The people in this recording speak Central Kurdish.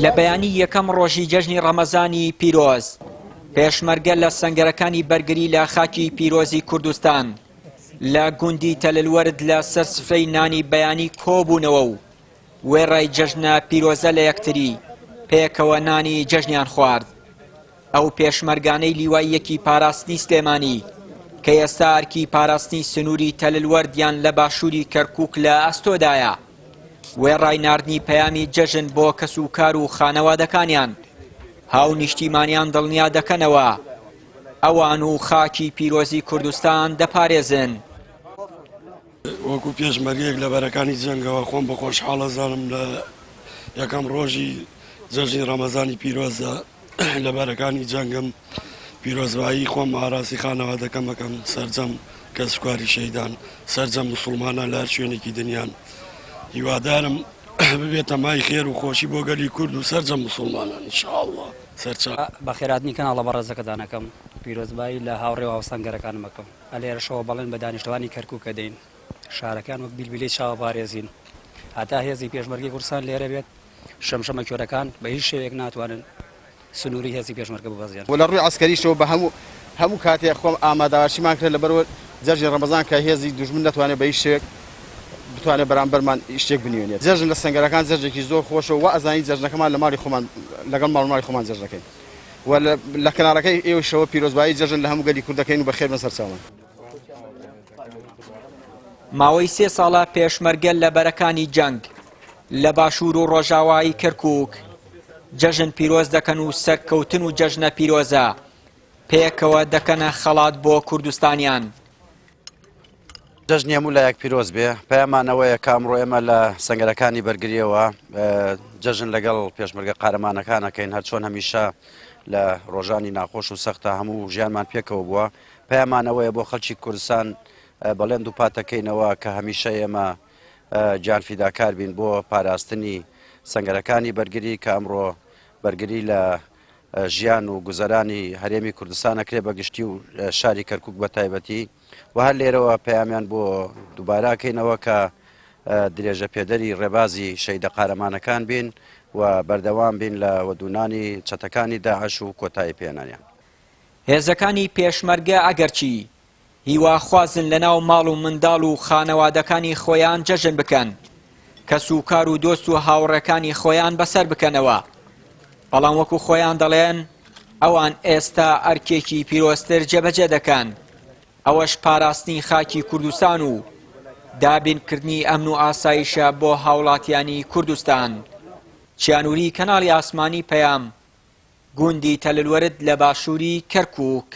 لە بەیانی یەکەم ڕۆژی جەژنی ڕەمەزانی پیرۆز پێشمەرگە لە سەنگەرەکانی بەرگری لە خاکی پیرۆزی کوردستان لە گوندی تەلەلوەرد لە سەر سفرەی نانی بەیانی کۆبوونەوە و وێڕای جەژنە پیرۆزە لە یەکتری پێکەوە نانی جەژنیان خوارد. ئەو پێشمەرگانەی لیواییەکی پاراستنی سلێمانی کە ئێستا ئەرکی پاراستنی سنووری تەلەلوەردیان لە باشووری کەرکووک لە ئەستۆدایە وێڕای ناردنی پەیامی جەژن بۆ کەسوکار و خانەوادەکانیان هاو نیشتیمانیان دڵنیا دەکەنەوە ئەوان و خاکی پیرۆزی کوردستان دەپارێزن. وەکو پێشمەرگەیەک لە بەرەکانی جەنگەوە خۆم بە خۆشحاڵەزانم لە یەکەم ڕۆژی جەژنی ڕەمەزانی پیرۆزە لە بەرەکانی جەنگم پیرۆزبایی خۆم ئاراسی خانەوادەکەم ئەکەم سەرجەم کەسوکاری شەیدان سەرجەم موسڵمانە لە هەر شوێنێکی دنیان هیوادارم ببێتە مای خێر و خۆشی بۆ گەلی کورد و سەرجەم موسڵمانان ئینشاءڵڵا سەرچاو بە خێراتنی کەناڵە بەڕێزەکەدانەکەم پیرۆزبایی لە هاوڕێ و هاوسەنگەرەکانم ئەکەم ئەلێرەشەوە بەڵێن بە دانیشتوانی کەرکووکە دەین شارەکان وەک بیلبیلەی چاوە پارێزین هەتا هێزی پێشمەرگی کوردستان لێرە بێت شەمشەمە کۆرەکان بە هیچ شێوەیەک ناتوانن سنووری هێزی پێشمەرگە ببەزێن و لە ڕووی عەسکەریشەوە بە هەموو کاتێک خۆم ئامادەواشیمان کرد لەبەرەوە جەژنی ڕەمەزان کە هێزی دوژمن نەتوانێت بە هیچ شتێک بتوانێت بەرامبەرمان شتێک بنوێنێت. جەژن لە سەنگەرەکان جەژێکی زۆر خۆشە و ئەزانی جەژنەکەمان لە ماڵی خۆمان لەگەڵ ماڵی خۆمان جەژنەکەین و لە کەناڕەکەی ئێوەشەوە پیرۆزبایی جەژن لە هەموو گەلی کوردەکەین و بەخێر بەسەر چاوان. ماوەی 3 ساڵە پێشمەرگە لە بەرەکانی جەنگ لە باشوور و ڕۆژاوایی کەرکووک جەژن پیرۆز دەکەن و سەرکەوتن و جەژنە پیرۆزە پێکەوە دەکەنە خەڵات بۆ کوردستانیان. جەژنی هەموو لایەک پیرۆز بێ پەیامانەوەیە کامڕۆ ئێمە لە سەنگەرەکانی بەرگریەوە جەژن لەگەڵ پێشمەرگە قارەمانەکانەکەین هەر چۆن هەمیشە لە ڕۆژانی ناخۆش و سەختە هەموو ژیانمان پێکەوە بووە پەیامانەوەیە بۆ خەڵکی کوردستان بەڵێن دوو پاتەکەینەوە کە هەمیشە ئێمە جانفیداکار بین بۆ پاراستنی سەنگەرەکانی بەرگری کە ئەمڕۆ بەرگری لە ژیان و گوزەرانی هەرێمی کوردستانەکرێ بەگشتی و شاری کەرکووک بە تایبەتی و هەر لێرەوە پەیامیان بۆ دووباراکەینەوە کە درێژە پێدەری ڕێبازی شەیدە قارەمانەکان بین و بەردەوام بین لە وەدونانی چەتەکانی داعش و کۆتایی پێێنانیان. هێزەکانی پێشمەرگە ئەگەرچی هیواخوازن لەناو ماڵ و منداڵ و خانەوادەکانی خۆیان جەژن بکەن کەسوکار و دۆست و هاوڕێکانی خۆیان بەسەر بکەنەوە بەڵام وەکو خۆیان دەڵێن ئەوان ئێستا ئەرکێکی پیرۆزتر جێبەجێ دەکەن ئەوەش پاراستنی خاکی کوردستان و دابینکردنی ئەمن و ئاسایشە بۆ هاوڵاتیانی کوردستان. چیانووری کەناڵی ئاسمانی پەیام گوندی تەلەلوەرد لە باشووری کەرکووک.